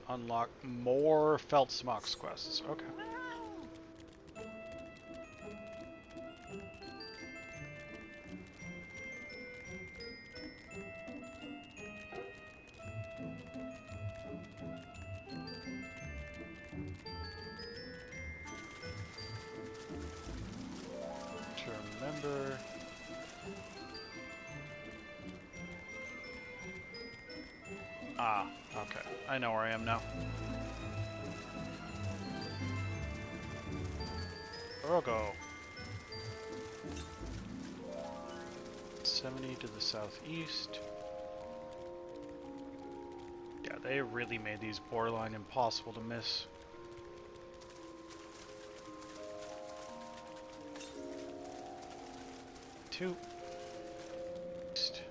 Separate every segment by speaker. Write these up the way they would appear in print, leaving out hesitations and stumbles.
Speaker 1: unlock more Felt Smocks quests. Okay. To remember. Ah, okay. I know where I am now. Rogo. 70 to the southeast. Yeah, they really made these borderline impossible to miss. Two. East.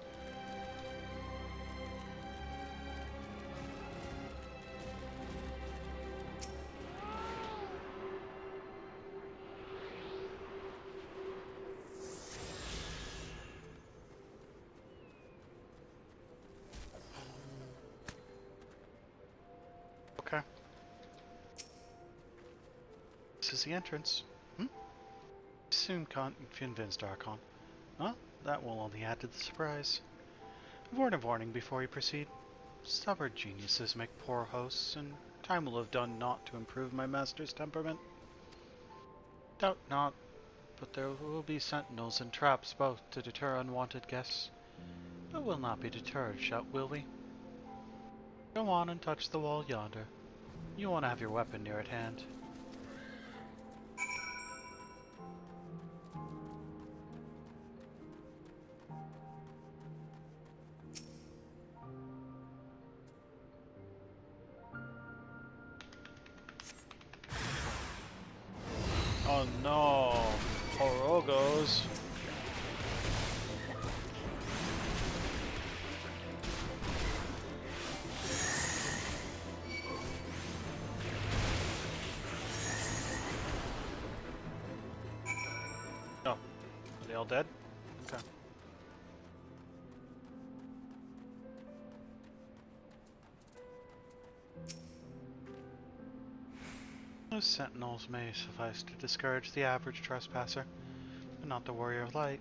Speaker 1: Okay. This is the entrance. Soon convinced Archon. Huh? That will only add to the surprise. A word of warning before you proceed. Stubborn geniuses make poor hosts, and time will have done naught to improve my master's temperament. Doubt not, but there will be sentinels and traps both to deter unwanted guests. But we'll not be deterred, will we? Go on and touch the wall yonder. You want to have your weapon near at hand. Oh no! Orogos! Oh, are they all dead? Okay. Those sentinels may suffice to discourage the average trespasser, but not the warrior of light.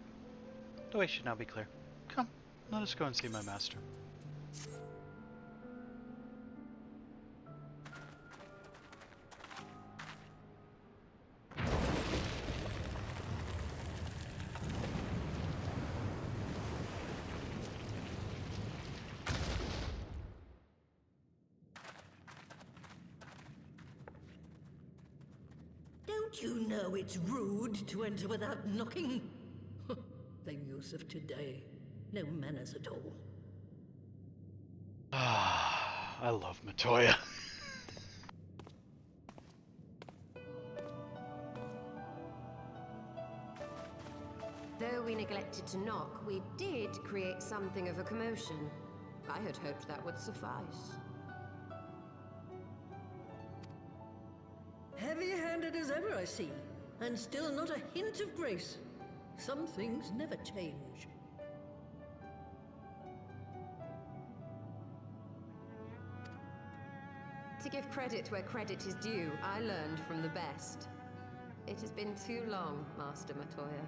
Speaker 1: The way should now be clear. Come, let us go and see my master.
Speaker 2: Don't you know it's rude to enter without knocking? The youth of today. No manners at all.
Speaker 1: Ah, I love Miqo'te.
Speaker 3: Though we neglected to knock, we did create something of a commotion. I had hoped that would suffice.
Speaker 2: Heavy-handed as ever, I see. And still not a hint of grace. Some things never change.
Speaker 3: To give credit where credit is due, I learned from the best. It has been too long, Master Miqo'te.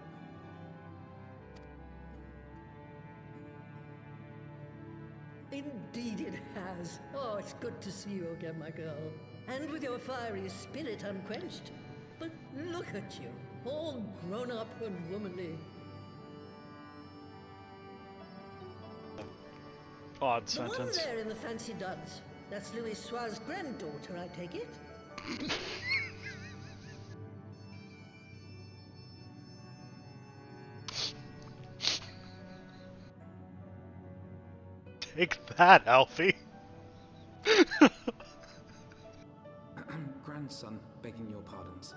Speaker 2: Indeed it has. Oh, it's good to see you again, my girl. And with your fiery spirit unquenched. But look at you, all grown up and womanly.
Speaker 1: Odd
Speaker 2: The one
Speaker 1: sentence.
Speaker 2: there in the fancy duds. That's Louis Soir's granddaughter, I take it?
Speaker 1: Take that, Alfie!
Speaker 4: Grandson, begging your pardons.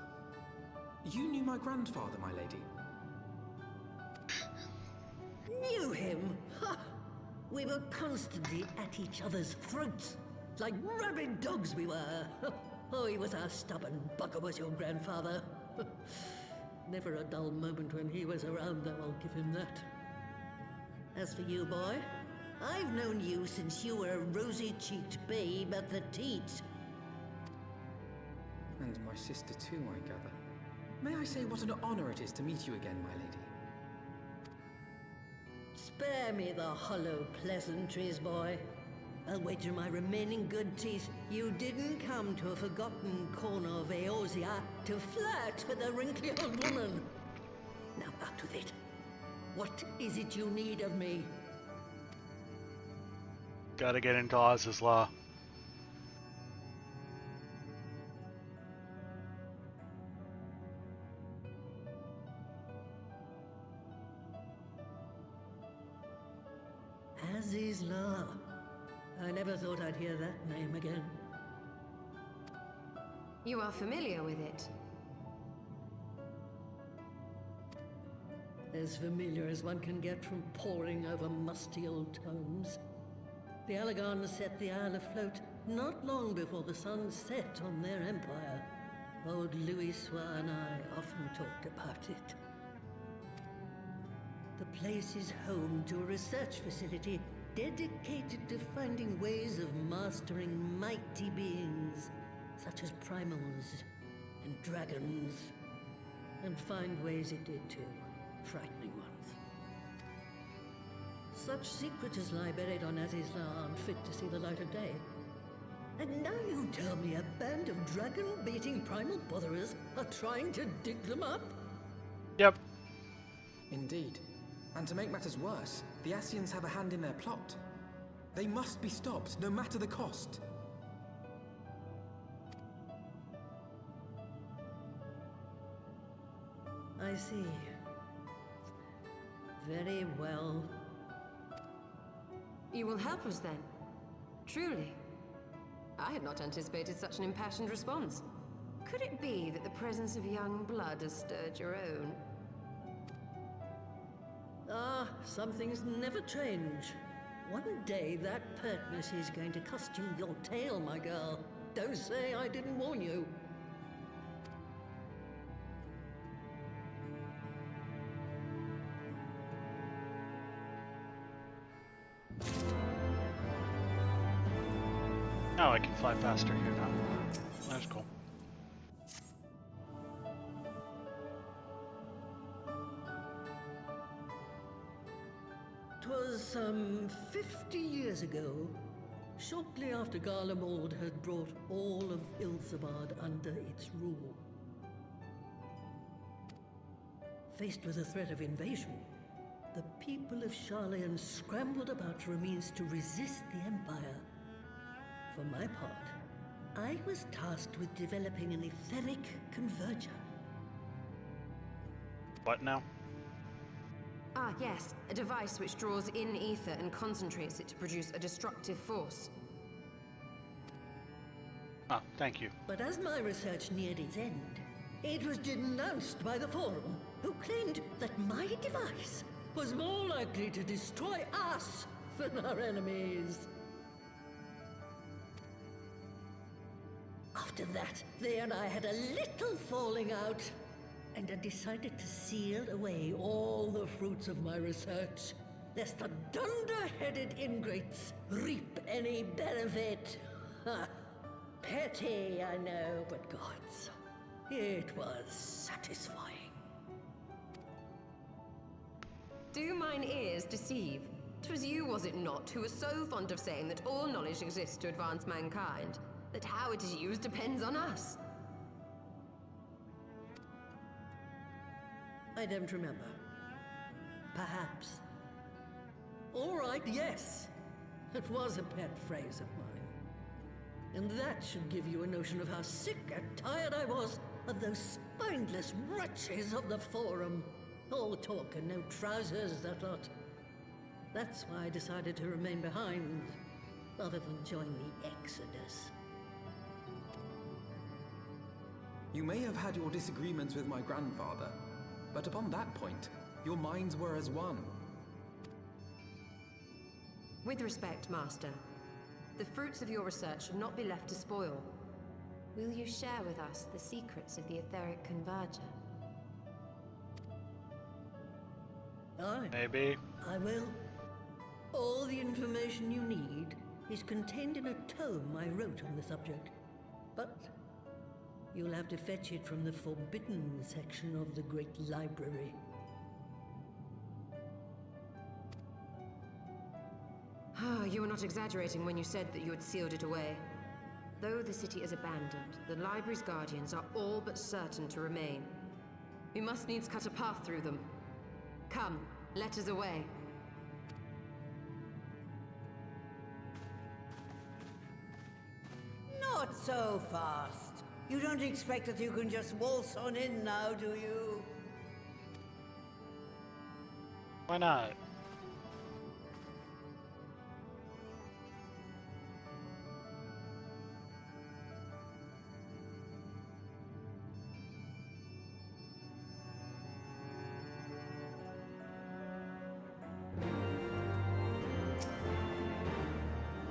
Speaker 4: You knew my grandfather, my lady.
Speaker 2: Knew him? Ha! We were constantly at each other's throats. Like rabid dogs we were. Oh, he was a stubborn bugger, was your grandfather. Never a dull moment when he was around, though, I'll give him that. As for you, boy, I've known you since you were a rosy-cheeked babe at the teat.
Speaker 4: And my sister too, I gather. May I say what an honor it is to meet you again, my lady?
Speaker 2: Spare me the hollow pleasantries, boy. I'll wager my remaining good teeth you didn't come to a forgotten corner of Eorzea to flirt with a wrinkly old woman. Now out with it. What is it you need of me?
Speaker 1: Gotta get into Oz's Law.
Speaker 2: Azizla. I never thought I'd hear that name again.
Speaker 3: You are familiar with it.
Speaker 2: As familiar as one can get from poring over musty old tomes. The Allagans set the Isle afloat not long before the sun set on their empire. Old Louis Soir and I often talked about it. The place is home to a research facility dedicated to finding ways of mastering mighty beings, such as primals and dragons. And find ways it did too, frightening ones. Such secrets as lie buried on Azizla aren't fit to see the light of day. And now you tell me a band of dragon-baiting primal botherers are trying to dig them up?
Speaker 1: Yep.
Speaker 4: Indeed. And to make matters worse, the Ascians have a hand in their plot. They must be stopped, no matter the cost.
Speaker 2: I see. Very well.
Speaker 3: You will help us then? Truly? I had not anticipated such an impassioned response. Could it be that the presence of young blood has stirred your own?
Speaker 2: Ah, some things never change. One day that pertness is going to cost you your tail, my girl. Don't say I didn't warn you.
Speaker 1: Now I can fly faster here now. That's cool.
Speaker 2: Twas some 50 years ago, shortly after Garlemald had brought all of Ilsabard under its rule. Faced with the threat of invasion, the people of Sharlayan scrambled about for a means to resist the Empire. For my part, I was tasked with developing an etheric converger.
Speaker 1: What now?
Speaker 3: Ah, yes. A device which draws in ether and concentrates it to produce a destructive force.
Speaker 1: Ah, thank you.
Speaker 2: But as my research neared its end, it was denounced by the Forum, who claimed that my device was more likely to destroy us than our enemies. After that, they and I had a little falling out, and I decided to seal away all the fruits of my research, lest the dunder-headed ingrates reap any benefit. Ha! Petty, I know, but gods, it was satisfying.
Speaker 3: Do mine ears deceive? 'Twas you, was it not, who was so fond of saying that all knowledge exists to advance mankind, that how it is used depends on us?
Speaker 2: I don't remember. Perhaps. All right, yes. It was a pet phrase of mine. And that should give you a notion of how sick and tired I was of those spineless wretches of the Forum. All talk and no trousers, that lot. That's why I decided to remain behind, rather than join the Exodus.
Speaker 4: You may have had your disagreements with my grandfather, but upon that point, your minds were as one.
Speaker 3: With respect, Master, the fruits of your research should not be left to spoil. Will you share with us the secrets of the etheric converger?
Speaker 2: Aye,
Speaker 1: Maybe.
Speaker 2: I will. All the information you need is contained in a tome I wrote on the subject. But you'll have to fetch it from the forbidden section of the Great Library.
Speaker 3: You were not exaggerating when you said that you had sealed it away. Though the city is abandoned, the library's guardians are all but certain to remain. We must needs cut a path through them. Come, let us away.
Speaker 2: Not so fast. You don't expect that you can just waltz on in now, do you?
Speaker 1: Why not?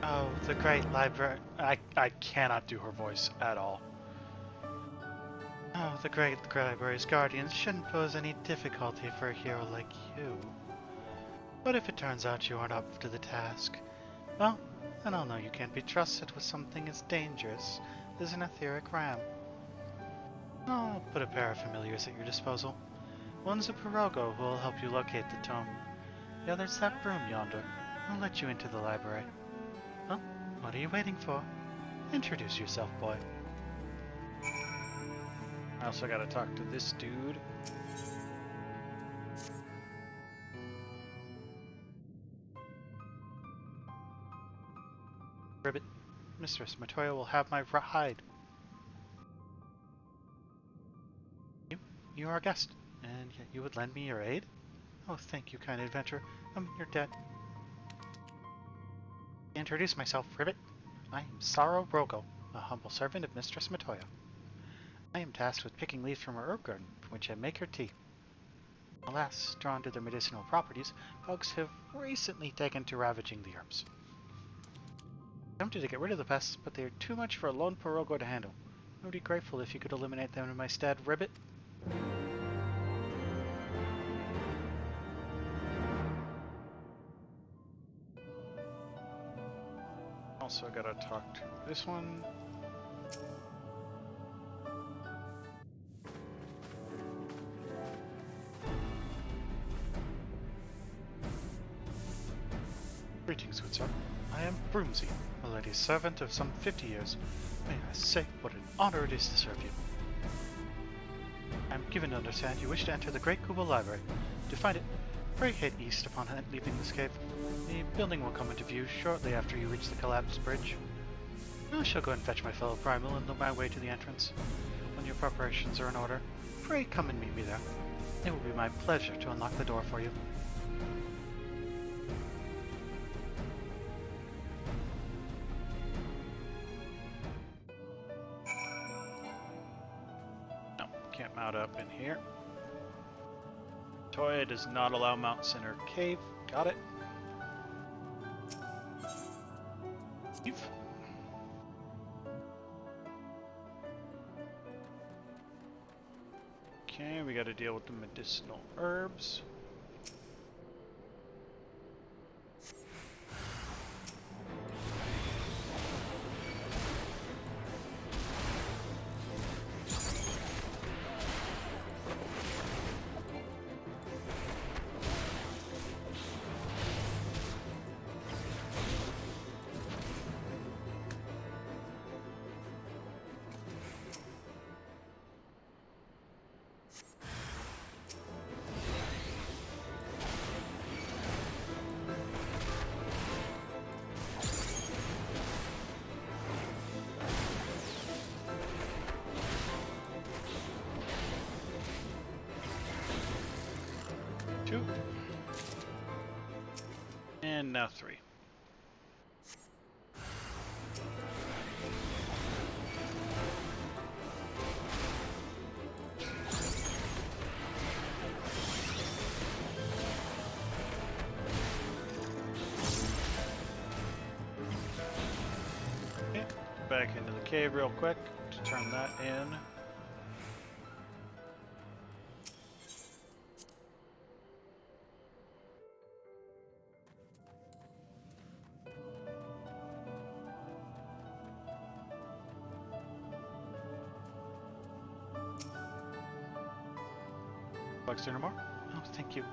Speaker 1: Oh, the great library. I cannot do her voice at all. Oh, the great library's guardians shouldn't pose any difficulty for a hero like you. But if it turns out you aren't up to the task, well, then I'll know you can't be trusted with something as dangerous as an etheric ram. I'll put a pair of familiars at your disposal. One's a Pirogo who will help you locate the tome. The other's that broom yonder. I'll let you into the library. Well, what are you waiting for? Introduce yourself, boy. I also gotta talk to this dude. Ribbit, Mistress Matoya will have my hide. You are a guest, and yet you would lend me your aid? Oh, thank you, kind adventurer. You're dead. Introduce myself, Ribbit. I am Sorrow Rogo, a humble servant of Mistress Matoya. I am tasked with picking leaves from her herb garden, from which I make her tea. Alas, drawn to their medicinal properties, bugs have recently taken to ravaging the herbs. I'm tempted to get rid of the pests, but they are too much for a lone Pirogo to handle. I would be grateful if you could eliminate them in my stead, Ribbit. Also gotta talk to this one. Greetings, good sir. I am Broomsy, a lady's servant of some 50 years. May I say what an honor it is to serve you. I am given to understand you wish to enter the Great Kubo Library. To find it, pray head east upon leaving this cave. The building will come into view shortly after you reach the collapsed bridge. I shall go and fetch my fellow Primal and know my way to the entrance. When your preparations are in order, pray come and meet me there. It will be my pleasure to unlock the door for you. No, can't mount up in here. Toya does not allow mounts in her cave. Got it. Eve. Okay, we gotta deal with the medicinal herbs. Two. And now three. Okay, back into the cave real quick to turn that in. Bugs there no more? Oh, thank you.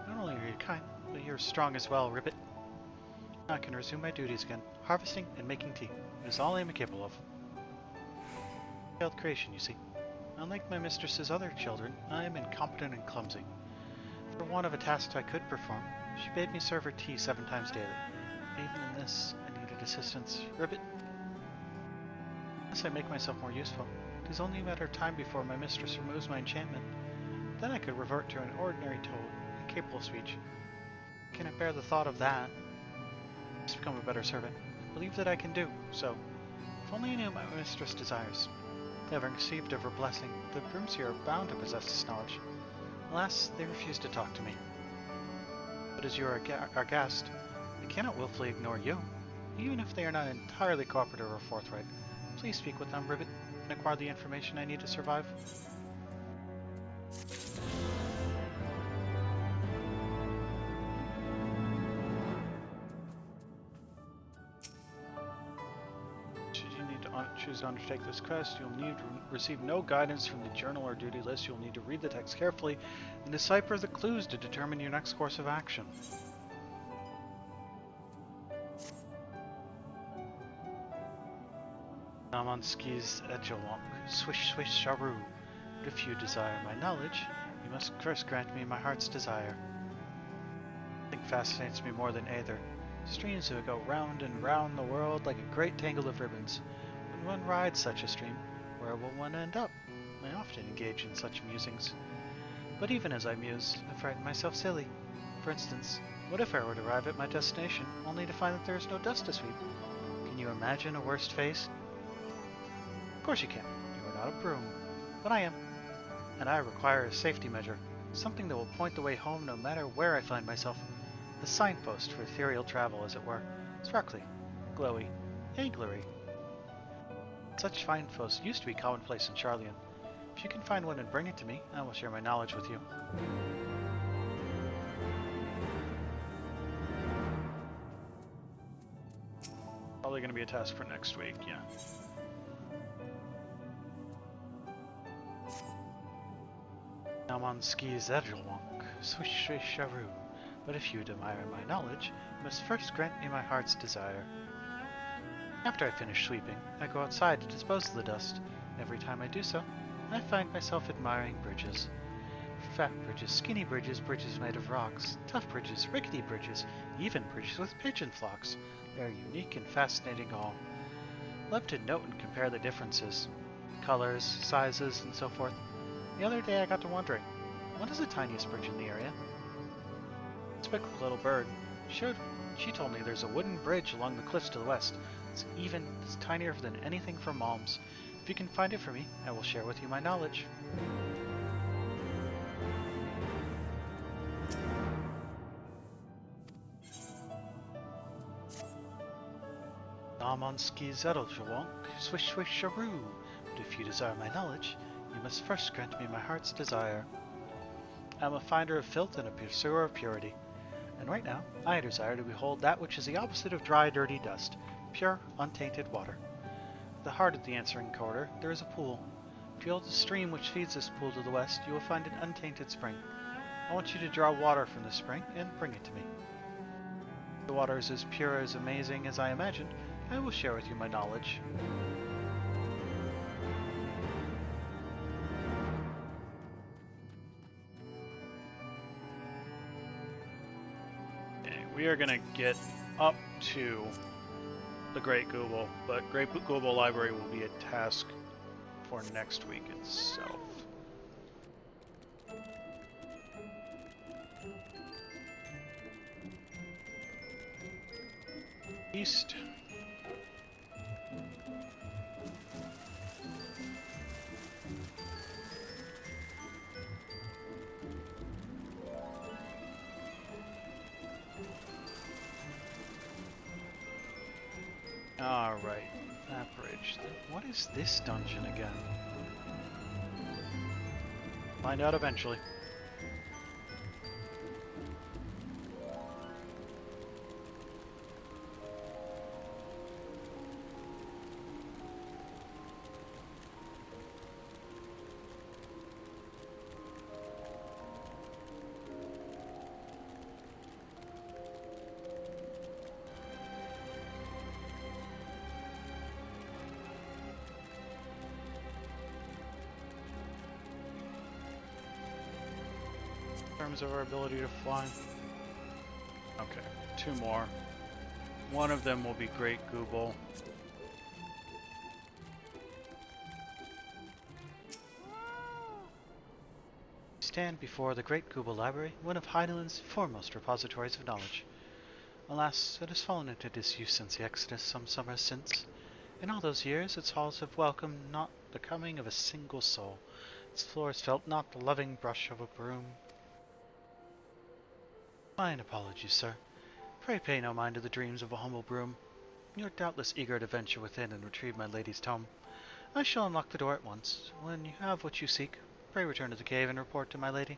Speaker 1: Not only are you kind, but you're strong as well, Ribbit. Now I can resume my duties again, harvesting and making tea. It is all I am capable of. Failed creation, you see. Unlike my mistress's other children, I am incompetent and clumsy. For want of a task I could perform, she bade me serve her tea 7 times daily. Even in this, I needed assistance. Ribbit. Unless I make myself more useful, it is only a matter of time before my mistress removes my enchantment. Then I could revert to an ordinary toad, incapable of speech. I cannot bear the thought of that. I must become a better servant. I believe that I can do so. If only I knew what my mistress desires. Having received of her blessing, the brooms here are bound to possess this knowledge. Alas, they refuse to talk to me. But as you are our guest, I cannot willfully ignore you, even if they are not entirely cooperative or forthright. Please speak with them, Ribbit, and acquire the information I need to survive. Choose to undertake this quest, you'll need to receive no guidance from the journal or duty list. You'll need to read the text carefully and decipher the clues to determine your next course of action. Namonski's Edgelonk, swish swish sharu. But if you desire my knowledge, you must first grant me my heart's desire. Nothing fascinates me more than either. Streams that go round and round the world like a great tangle of ribbons. When one rides such a stream, where will one end up? I often engage in such musings. But even as I muse, I frighten myself silly. For instance, what if I were to arrive at my destination, only to find that there is no dust to sweep? Can you imagine a worse fate? Of course you can. You are not a broom. But I am. And I require a safety measure. Something that will point the way home no matter where I find myself. A signpost for ethereal travel, as it were. Sparkly, glowy, anglery. Such signposts used to be commonplace in Charlian. If you can find one and bring it to me, I will share my knowledge with you. Probably going to be a task for next week, yeah. Namonski's Edgelonk, swish swish sharu. But if you admire my knowledge, you must first grant me my heart's desire. After I finish sweeping, I go outside to dispose of the dust. Every time I do so, I find myself admiring bridges. Fat bridges, skinny bridges, bridges made of rocks, tough bridges, rickety bridges, even bridges with pigeon flocks. They are unique and fascinating all. I love to note and compare the differences, colors, sizes, and so forth. The other day I got to wondering, what is the tiniest bridge in the area? It's a little bird. She told me there's a wooden bridge along the cliffs to the west. It's tinier than anything from Malm's. If you can find it for me, I will share with you my knowledge. Namonski's Edgelonk, swish swish sharu. But if you desire my knowledge, you must first grant me my heart's desire. I am a finder of filth and a pursuer of purity. And right now, I desire to behold that which is the opposite of dry, dirty dust. Pure, untainted water. At the heart of the answering corridor, there is a pool. If you hold the stream which feeds this pool to the west, you will find an untainted spring. I want you to draw water from the spring and bring it to me. If the water is as pure, as amazing as I imagined, I will share with you my knowledge. Okay, we are gonna get up to the Great Google, but Great Google Library will be a task for next week itself. East. Alright, that bridge. What is this dungeon again? Find out eventually. terms of our ability to fly? Okay, 2 more. One of them will be Great Gooble. Stand before the Great Gooble Library, one of Heineland's foremost repositories of knowledge. Alas, it has fallen into disuse since the Exodus some summers since. In all those years, its halls have welcomed not the coming of a single soul. Its floors felt not the loving brush of a broom. Mine apologies, sir. Pray pay no mind to the dreams of a humble broom. You are doubtless eager to venture within and retrieve my lady's tome. I shall unlock the door at once. When you have what you seek, pray return to the cave and report to my lady.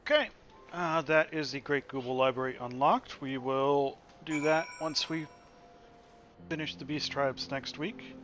Speaker 1: Okay, that is the Great Gooble Library unlocked. We will do that once we finish the Beast Tribes next week.